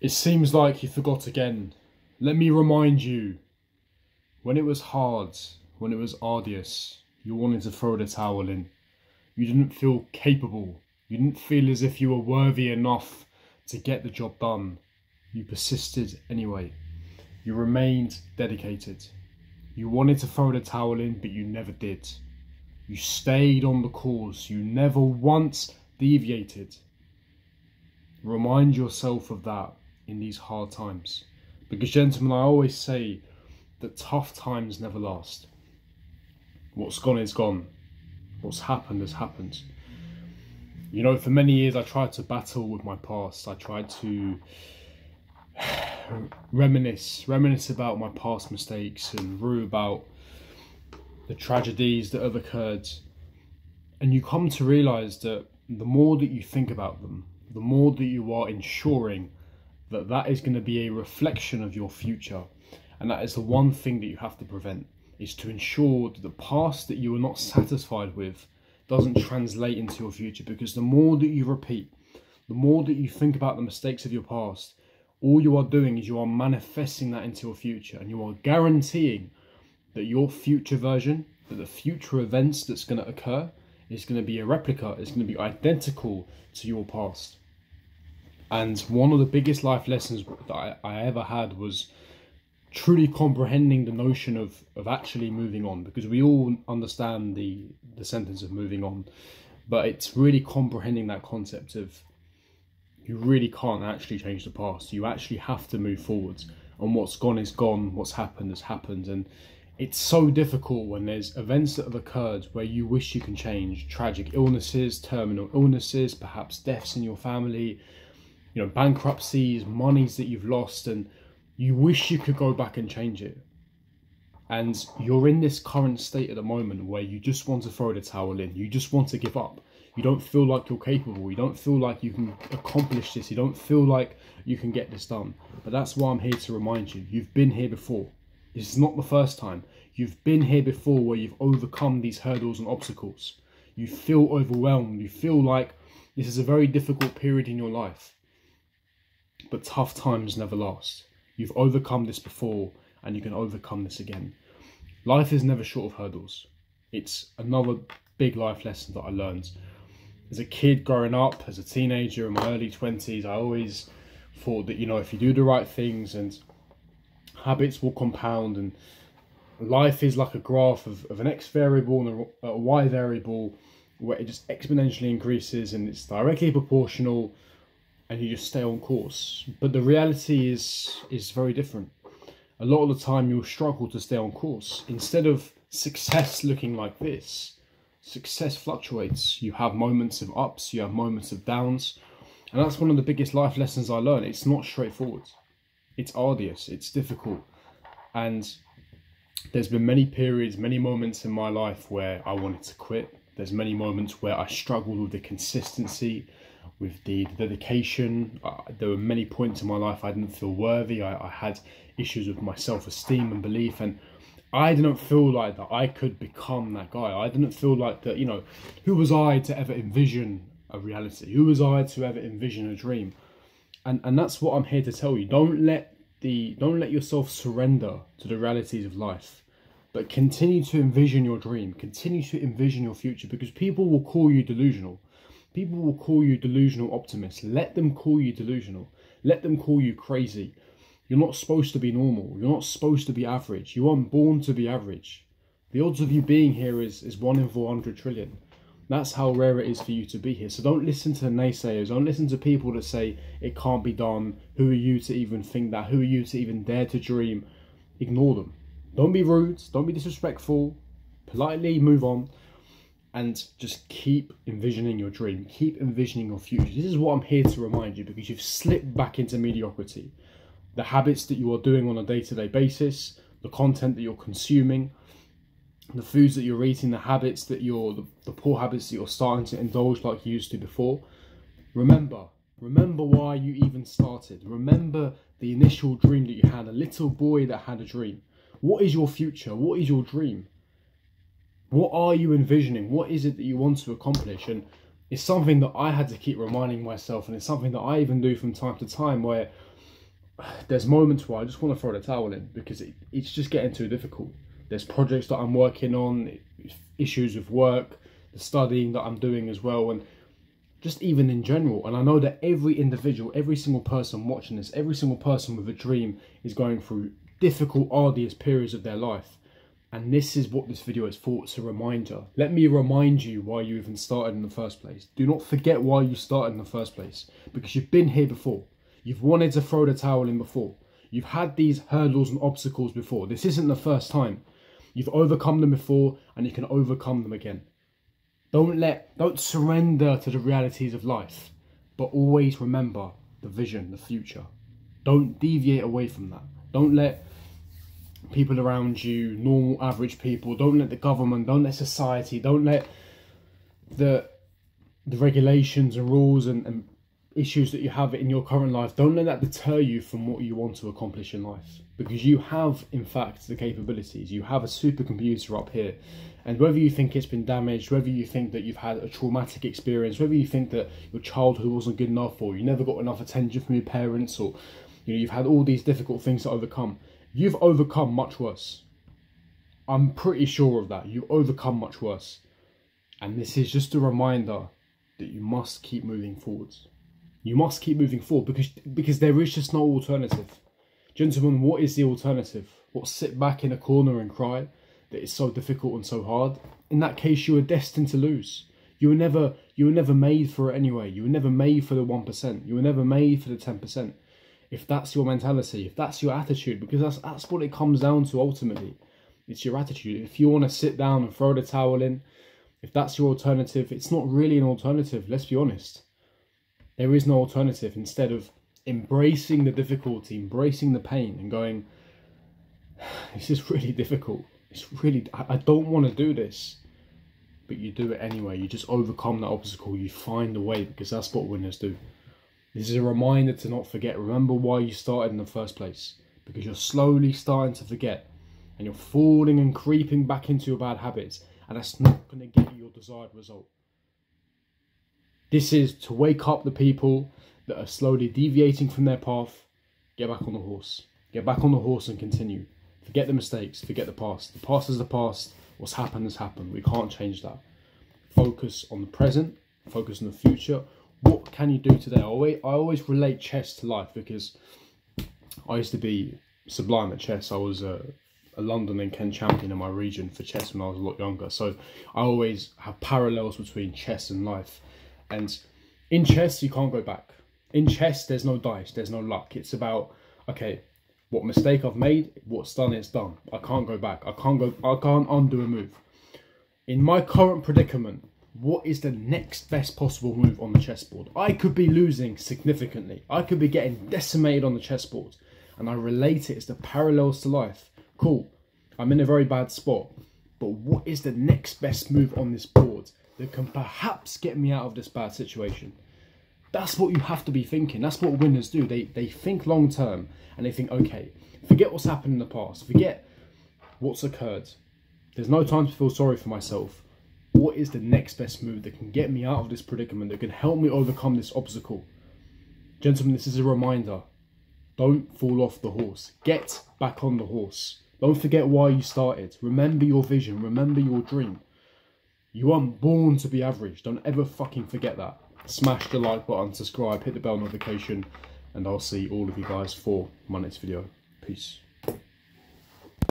It seems like you forgot again. Let me remind you. When it was hard, when it was arduous, you wanted to throw the towel in. You didn't feel capable. You didn't feel as if you were worthy enough to get the job done. You persisted anyway. You remained dedicated. You wanted to throw the towel in, but you never did. You stayed on the course. You never once deviated. Remind yourself of that in these hard times. Because, gentlemen, I always say that tough times never last. What's gone is gone. What's happened has happened. You know, for many years I tried to battle with my past. I tried to reminisce about my past mistakes and rue about the tragedies that have occurred. And you come to realise that the more that you think about them, the more that you are ensuring that that is going to be a reflection of your future. And that is the one thing that you have to prevent, is to ensure that the past that you are not satisfied with doesn't translate into your future. Because the more that you repeat, the more that you think about the mistakes of your past, all you are doing is you are manifesting that into your future, and you are guaranteeing that your future version, that the future events that's going to occur is going to be a replica, it's going to be identical to your past. And one of the biggest life lessons that I ever had was truly comprehending the notion of actually moving on, because we all understand the sentence of moving on, but it's really comprehending that concept of you really can't actually change the past. You actually have to move forwards, and what's gone is gone, what's happened has happened. And it's so difficult when there's events that have occurred where you wish you can change, tragic illnesses, terminal illnesses, perhaps deaths in your family, you know, bankruptcies, monies that you've lost, and you wish you could go back and change it. And you're in this current state at the moment where you just want to throw the towel in. You just want to give up. You don't feel like you're capable. You don't feel like you can accomplish this. You don't feel like you can get this done. But that's why I'm here to remind you. You've been here before. This is not the first time. You've been here before where you've overcome these hurdles and obstacles. You feel overwhelmed. You feel like this is a very difficult period in your life. But tough times never last. You've overcome this before, and you can overcome this again. Life is never short of hurdles. It's another big life lesson that I learned. As a kid growing up, as a teenager in my early 20s, I always thought that, you know, if you do the right things, and habits will compound, and life is like a graph of an X variable and a Y variable where it just exponentially increases, and it's directly proportional, and you just stay on course. But the reality is very different. A lot of the time you'll struggle to stay on course. Instead of success looking like this, success fluctuates. You have moments of ups, you have moments of downs. And that's one of the biggest life lessons I learned. It's not straightforward. It's arduous, it's difficult. And there's been many periods, many moments in my life where I wanted to quit. There's many moments where I struggled with the consistency, with the dedication. There were many points in my life I didn't feel worthy. I had issues with my self-esteem and belief, and I didn't feel like that I could become that guy. I didn't feel like that, you know, who was I to ever envision a reality? Who was I to ever envision a dream? And that's what I'm here to tell you. Don't let yourself surrender to the realities of life, but continue to envision your dream. Continue to envision your future, because people will call you delusional. People will call you delusional optimist. Let them call you delusional. Let them call you crazy. You're not supposed to be normal. You're not supposed to be average. You aren't born to be average. The odds of you being here is 1 in 400 trillion. That's how rare it is for you to be here. So don't listen to the naysayers. Don't listen to people that say it can't be done. Who are you to even think that? Who are you to even dare to dream? Ignore them. Don't be rude. Don't be disrespectful. Politely move on. And just keep envisioning your dream. Keep envisioning your future. This is what I'm here to remind you, because you've slipped back into mediocrity. The habits that you are doing on a day-to-day basis, the content that you're consuming, the foods that you're eating, the habits that the poor habits that you're starting to indulge like you used to before. Remember why you even started. Remember the initial dream that you had, a little boy that had a dream. What is your future? What is your dream? What are you envisioning? What is it that you want to accomplish? And it's something that I had to keep reminding myself, and it's something that I even do from time to time, where there's moments where I just want to throw the towel in because it's just getting too difficult. There's projects that I'm working on, issues with work, the studying that I'm doing as well, and just even in general. And I know that every individual, every single person watching this, every single person with a dream is going through difficult, arduous periods of their life. And this is what this video is for. It's a reminder. Let me remind you why you even started in the first place. Do not forget why you started in the first place, because you've been here before. You've wanted to throw the towel in before. You've had these hurdles and obstacles before. This isn't the first time. You've overcome them before, and you can overcome them again. Don't surrender to the realities of life, but always remember the vision, the future. Don't deviate away from that. Don't let people around you, normal, average people, don't let the government, don't let society, don't let the regulations and rules and issues that you have in your current life, don't let that deter you from what you want to accomplish in life. Because you have, in fact, the capabilities. You have a supercomputer up here. And whether you think it's been damaged, whether you think that you've had a traumatic experience, whether you think that your childhood wasn't good enough, or you never got enough attention from your parents, or you've had all these difficult things to overcome, you've overcome much worse. I'm pretty sure of that. You've overcome much worse. And this is just a reminder that you must keep moving forwards. You must keep moving forward because there is just no alternative. Gentlemen, what is the alternative? What, sit back in a corner and cry that it's so difficult and so hard? In that case, you are destined to lose. You were never made for it anyway. You were never made for the 1%. You were never made for the 10%. If that's your mentality, if that's your attitude, because that's what it comes down to ultimately. It's your attitude. If you want to sit down and throw the towel in, if that's your alternative, it's not really an alternative, let's be honest. There is no alternative. Instead of embracing the difficulty, embracing the pain and going, this is really difficult. It's really, I don't want to do this. But you do it anyway. You just overcome that obstacle. You find a way, because that's what winners do. This is a reminder to not forget. Remember why you started in the first place. Because you're slowly starting to forget. And you're falling and creeping back into your bad habits. And that's not going to get you your desired result. This is to wake up the people that are slowly deviating from their path. Get back on the horse. Get back on the horse and continue. Forget the mistakes. Forget the past. The past is the past. What's happened has happened. We can't change that. Focus on the present. Focus on the future. What can you do today? I always relate chess to life, because I used to be sublime at chess. I was a London and Kent champion in my region for chess when I was a lot younger. So I always have parallels between chess and life. And in chess, you can't go back. In chess, there's no dice, there's no luck. It's about, okay, what mistake I've made, what's done, it's done. I can't go back. I can't undo a move. In my current predicament, what is the next best possible move on the chessboard? I could be losing significantly. I could be getting decimated on the chessboard. And I relate it as the parallels to life. Cool, I'm in a very bad spot. But what is the next best move on this board that can perhaps get me out of this bad situation? That's what you have to be thinking. That's what winners do. They think long term, and they think, okay, forget what's happened in the past. Forget what's occurred. There's no time to feel sorry for myself. What is the next best move that can get me out of this predicament, that can help me overcome this obstacle? Gentlemen, this is a reminder. Don't fall off the horse. Get back on the horse. Don't forget why you started. Remember your vision. Remember your dream. You weren't born to be average. Don't ever fucking forget that. Smash the like button, subscribe, hit the bell notification, and I'll see all of you guys for my next video. Peace.